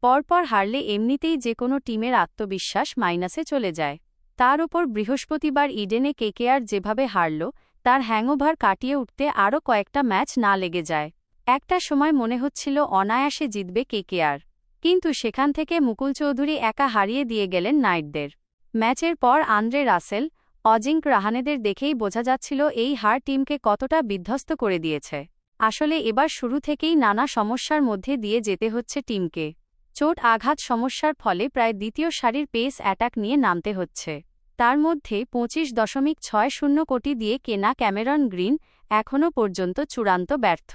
পরপর হারলে এমনিতেই যে কোনো টিমের আত্মবিশ্বাস মাইনাসে চলে যায়। তার ওপর বৃহস্পতিবার ইডেনে কেকেআর যেভাবে হারল, তার হ্যাংওভার কাটিয়ে উঠতে আরও কয়েকটা ম্যাচ না লেগে যায়। একটা সময় মনে হচ্ছিল অনায়াসে জিতবে কেকেআর, কিন্তু সেখান থেকে মুকুল চৌধুরী একা হারিয়ে দিয়ে গেলেন নাইটদের। ম্যাচের পর আন্দ্রে রাসেল, অজিঙ্ক রাহানেদের দেখেই বোঝা যাচ্ছিল এই হার টিমকে কতটা বিধ্বস্ত করে দিয়েছে। আসলে এবার শুরু থেকেই নানা সমস্যার মধ্যে দিয়ে যেতে হচ্ছে টিমকে। চোট আঘাত সমস্যার ফলে প্রায় দ্বিতীয় সারির পেস অ্যাটাক নিয়ে নামতে হচ্ছে। তার মধ্যে 25.60 কোটি দিয়ে কেনা ক্যামেরন গ্রিন এখনও পর্যন্ত চূড়ান্ত ব্যর্থ।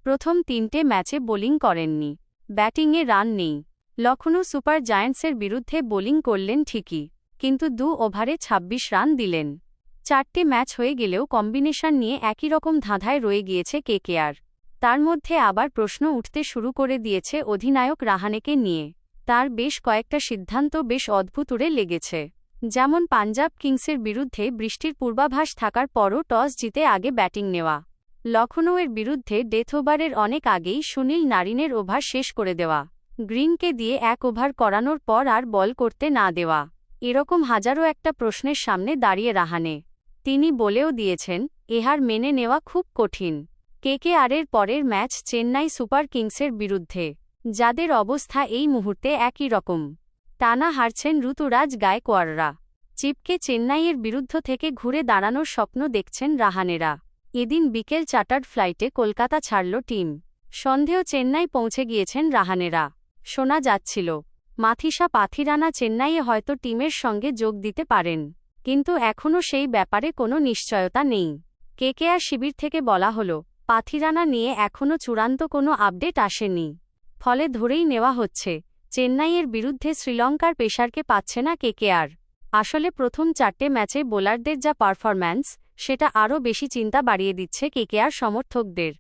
প্রথম 3টে ম্যাচে বোলিং করেননি, ব্যাটিংয়ে রান নেই। লখনৌ সুপার জায়ান্টসের বিরুদ্ধে বোলিং করলেন ঠিকই, কিন্তু 2 ওভারে 26 রান দিলেন। 4টে ম্যাচ হয়ে গেলেও কম্বিনেশন নিয়ে একই রকম ধাঁধায় রয়ে গিয়েছে কেকেআর। তার মধ্যে আবার প্রশ্ন উঠতে শুরু করে দিয়েছে অধিনায়ক রাহানেকে নিয়ে। তার বেশ কয়েকটা সিদ্ধান্ত বেশ অদ্ভুতুড়ে লেগেছে। যেমন পাঞ্জাব কিংসের বিরুদ্ধে বৃষ্টির পূর্বাভাস থাকার পরও টস জিতে আগে ব্যাটিং নেওয়া, লখনৌয়ের বিরুদ্ধে ডেথ ওভারের অনেক আগেই সুনীল নারিনের ওভার শেষ করে দেওয়া, গ্রিনকে দিয়ে 1 ওভার করানোর পর আর বল করতে না দেওয়া। এরকম হাজারো একটা প্রশ্নের সামনে দাঁড়িয়ে রাহানে। তিনি বলেও দিয়েছেন, এ হার মেনে নেওয়া খুব কঠিন। কেকেআরের পরের ম্যাচ চেন্নাই সুপার কিংসের বিরুদ্ধে, যাদের অবস্থা এই মুহূর্তে একই রকম। টানা হারছেন ঋতুরাজ গায়কোয়াড়রা। চিপকে চেন্নাইয়ের বিরুদ্ধ থেকে ঘুরে দাঁড়ানোর স্বপ্ন দেখছেন রাহানেরা। এদিন বিকেল চার্টার্ড ফ্লাইটে কলকাতা ছাড়ল টিম। সন্ধেয় চেন্নাই পৌঁছে গিয়েছেন রাহানেরা। শোনা যাচ্ছিল, মাথিসা পাথিরানা চেন্নাইয়ে হয়তো টিমের সঙ্গে যোগ দিতে পারেন, কিন্তু এখনও সেই ব্যাপারে কোনো নিশ্চয়তা নেই। কেকেআর শিবির থেকে বলা হলো, পাথিরানা নিয়ে এখনও চূড়ান্ত কোনো আপডেট আসেনি। ফলে ধরেই নেওয়া হচ্ছে, চেন্নাইয়ের বিরুদ্ধে শ্রীলঙ্কার পেসারকে পাচ্ছে না কেকেআর। আসলে প্রথম 4টে ম্যাচে বোলারদের যা পারফরম্যান্স, সেটা আরও বেশি চিন্তা বাড়িয়ে দিচ্ছে কেকেআর সমর্থকদের।